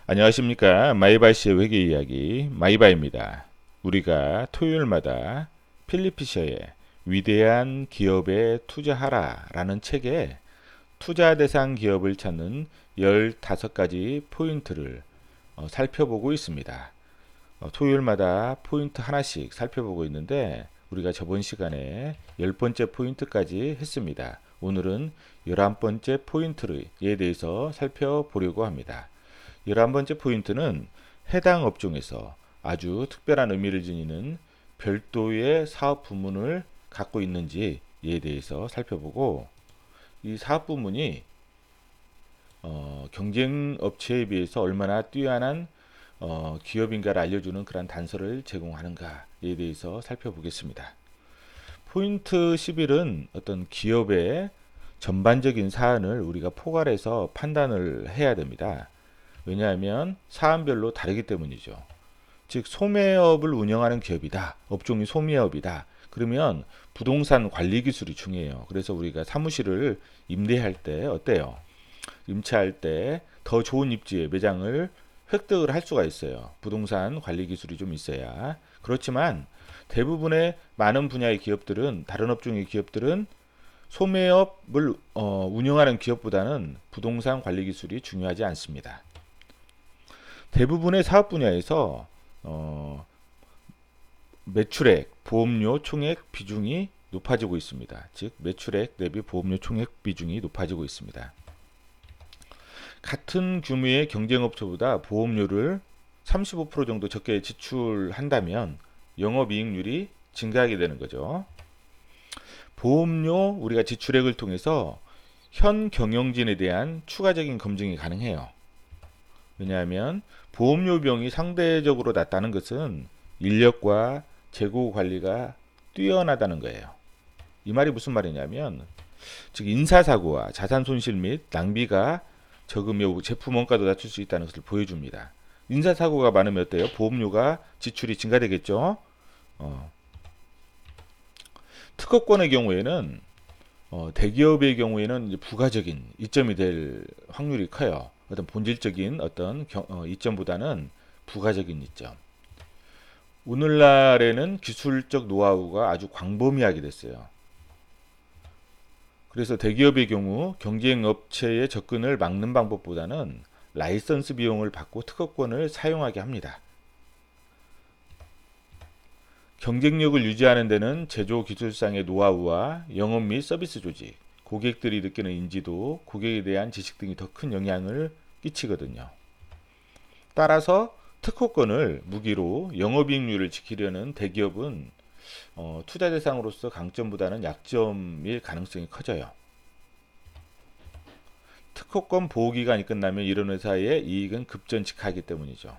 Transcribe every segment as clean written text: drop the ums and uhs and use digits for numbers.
안녕하십니까. 마이바이씨의 회계 이야기 마이바입니다. 우리가 토요일마다 필립 피셔의 위대한 기업에 투자하라 라는 책에 투자 대상 기업을 찾는 15가지 포인트를 살펴보고 있습니다. 토요일마다 포인트 하나씩 살펴보고 있는데 우리가 저번 시간에 10번째 포인트까지 했습니다. 오늘은 11번째 포인트에 대해서 살펴보려고 합니다. 11번째 포인트는 해당 업종에서 아주 특별한 의미를 지니는 별도의 사업 부문을 갖고 있는지에 대해서 살펴보고, 이 사업 부문이 경쟁 업체에 비해서 얼마나 뛰어난 기업인가를 알려주는 그런 단서를 제공하는가에 대해서 살펴보겠습니다. 포인트 11은 어떤 기업의 전반적인 사안을 우리가 포괄해서 판단을 해야 됩니다. 왜냐하면 사안별로 다르기 때문이죠. 즉 소매업을 운영하는 기업이다. 업종이 소매업이다. 그러면 부동산 관리 기술이 중요해요. 그래서 우리가 사무실을 임대할 때 어때요? 임차할 때 더 좋은 입지에 매장을 획득을 할 수가 있어요. 부동산 관리 기술이 좀 있어야. 그렇지만 대부분의 많은 분야의 기업들은, 다른 업종의 기업들은 소매업을 운영하는 기업보다는 부동산 관리 기술이 중요하지 않습니다. 대부분의 사업 분야에서 매출액, 보험료 총액 비중이 높아지고 있습니다. 즉 매출액 대비 보험료 총액 비중이 높아지고 있습니다. 같은 규모의 경쟁업체보다 보험료를 35% 정도 적게 지출한다면 영업이익률이 증가하게 되는 거죠. 보험료 우리가 지출액을 통해서 현 경영진에 대한 추가적인 검증이 가능해요. 왜냐하면 보험료 비용이 상대적으로 낮다는 것은 인력과 재고 관리가 뛰어나다는 거예요. 이 말이 무슨 말이냐면, 즉 인사사고와 자산 손실 및 낭비가 적으며 제품 원가도 낮출 수 있다는 것을 보여줍니다. 인사사고가 많으면 어때요? 보험료가 지출이 증가되겠죠. 특허권의 경우에는 대기업의 경우에는 이제 부가적인 이점이 될 확률이 커요. 어떤 본질적인 어떤 이점보다는 부가적인 이점. 오늘날에는 기술적 노하우가 아주 광범위하게 됐어요. 그래서 대기업의 경우 경쟁 업체의 접근을 막는 방법보다는 라이선스 비용을 받고 특허권을 사용하게 합니다. 경쟁력을 유지하는 데는 제조 기술상의 노하우와 영업 및 서비스 조직, 고객들이 느끼는 인지도, 고객에 대한 지식 등이 더 큰 영향을 끼치거든요. 따라서 특허권을 무기로 영업이익률을 지키려는 대기업은 투자 대상으로서 강점보다는 약점일 가능성이 커져요. 특허권 보호기간이 끝나면 이런 회사의 이익은 급전직하기 때문이죠.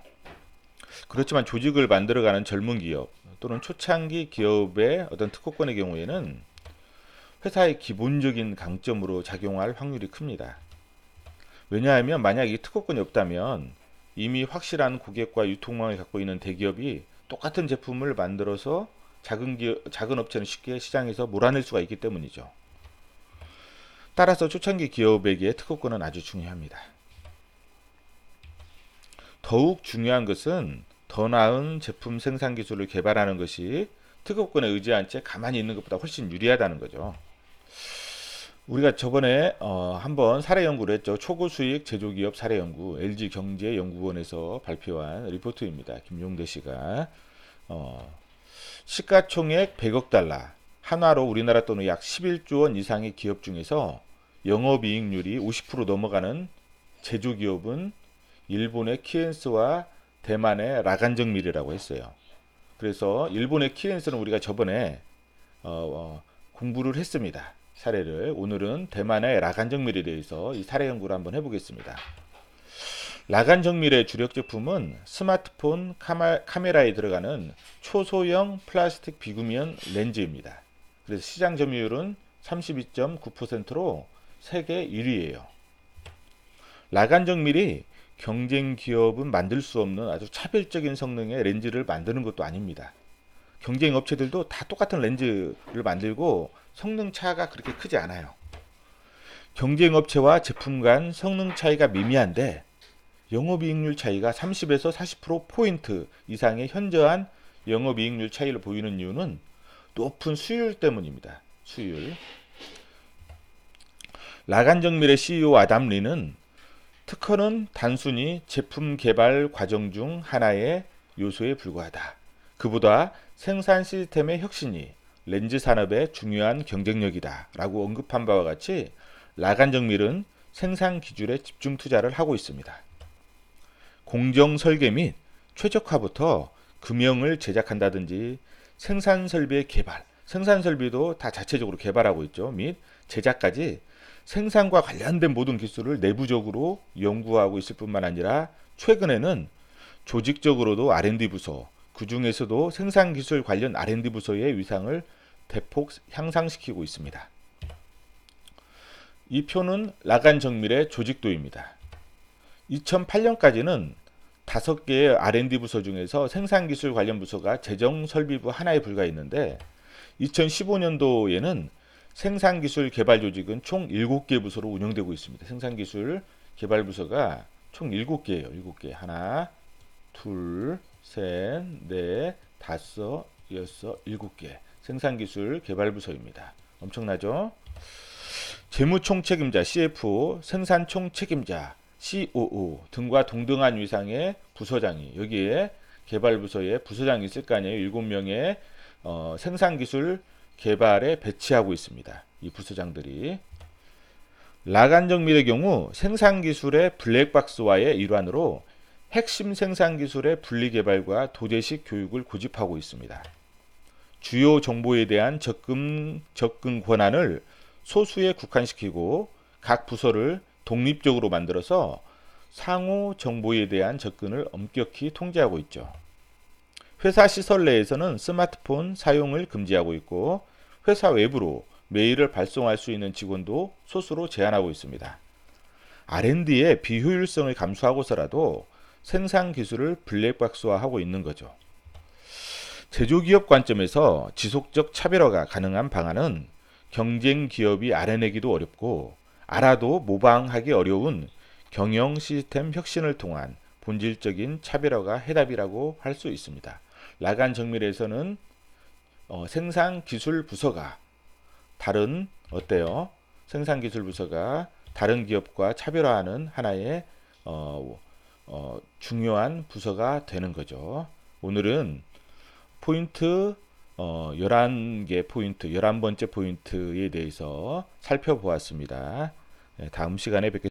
그렇지만 조직을 만들어가는 젊은 기업 또는 초창기 기업의 어떤 특허권의 경우에는 회사의 기본적인 강점으로 작용할 확률이 큽니다. 왜냐하면 만약 이 특허권이 없다면 이미 확실한 고객과 유통망을 갖고 있는 대기업이 똑같은 제품을 만들어서 작은 업체는 쉽게 시장에서 몰아낼 수가 있기 때문이죠. 따라서 초창기 기업에게 특허권은 아주 중요합니다. 더욱 중요한 것은 더 나은 제품 생산 기술을 개발하는 것이 특허권에 의지한 채 가만히 있는 것보다 훨씬 유리하다는 거죠. 우리가 저번에 한번 사례 연구를 했죠. 초고 수익 제조기업 사례 연구, LG경제연구원에서 발표한 리포트입니다. 김용대 씨가 시가총액 100억 달러, 한화로 우리나라 돈은 약 11조 원 이상의 기업 중에서 영업이익률이 50% 넘어가는 제조기업은 일본의 키엔스와 대만의 라간정밀이라고 했어요. 그래서 일본의 키엔스는 우리가 저번에 공부를 했습니다. 사례를. 오늘은 대만의 라간정밀에 대해서 이 사례 연구를 한번 해보겠습니다. 라간정밀의 주력 제품은 스마트폰 카메라에 들어가는 초소형 플라스틱 비구면 렌즈입니다. 그래서 시장 점유율은 32.9%로 세계 1위예요. 라간정밀이 경쟁 기업은 만들 수 없는 아주 차별적인 성능의 렌즈를 만드는 것도 아닙니다. 경쟁 업체들도 다 똑같은 렌즈를 만들고 성능 차가 그렇게 크지 않아요. 경쟁 업체와 제품 간 성능 차이가 미미한데 영업이익률 차이가 30에서 40%포인트 이상의 현저한 영업이익률 차이를 보이는 이유는 높은 수율 때문입니다. 수율. 라간정밀의 CEO 아담 리는 특허는 단순히 제품 개발 과정 중 하나의 요소에 불과하다. 그보다 생산 시스템의 혁신이 렌즈 산업의 중요한 경쟁력이다 라고 언급한 바와 같이 라간정밀은 생산 기술에 집중 투자를 하고 있습니다. 공정 설계 및 최적화부터 금형을 제작한다든지 생산 설비의 개발, 생산 설비도 다 자체적으로 개발하고 있죠. 및 제작까지 생산과 관련된 모든 기술을 내부적으로 연구하고 있을 뿐만 아니라 최근에는 조직적으로도 R&D 부서, 그 중에서도 생산기술 관련 R&D 부서의 위상을 대폭 향상시키고 있습니다. 이 표는 라간정밀의 조직도입니다. 2008년까지는 5개의 R&D 부서 중에서 생산기술 관련 부서가 재정설비부 하나에 불과했는데 2015년도에는 생산기술 개발 조직은 총 7개 부서로 운영되고 있습니다. 생산기술 개발 부서가 총 7개예요. 7개. 하나, 둘, 셋, 넷, 다섯, 여섯, 7개. 생산기술 개발 부서입니다. 엄청나죠? 재무총책임자 CFO, 생산총책임자 COO 등과 동등한 위상의 부서장이 여기에 개발부서에 부서장이 있을 거 아니에요. 7명의 생산기술 개발에 배치하고 있습니다. 이 부서장들이. 라간정밀의 경우 생산기술의 블랙박스화의 일환으로 핵심 생산기술의 분리개발과 도제식 교육을 고집하고 있습니다. 주요 정보에 대한 접근 권한을 소수에 국한시키고 각 부서를 독립적으로 만들어서 상호 정보에 대한 접근을 엄격히 통제하고 있죠. 회사 시설 내에서는 스마트폰 사용을 금지하고 있고 회사 외부로 메일을 발송할 수 있는 직원도 소수로 제한하고 있습니다. R&D의 비효율성을 감수하고서라도 생산 기술을 블랙박스화하고 있는 거죠. 제조기업 관점에서 지속적 차별화가 가능한 방안은 경쟁 기업이 알아내기도 어렵고 알아도 모방하기 어려운 경영 시스템 혁신을 통한 본질적인 차별화가 해답이라고 할 수 있습니다. 라간정밀에서는 생산기술부서가 다른 생산기술부서가 다른 기업과 차별화하는 하나의 중요한 부서가 되는 거죠. 오늘은 포인트 11개 포인트, 11번째 포인트에 대해서 살펴보았습니다. 다음 시간에 뵙겠습니다.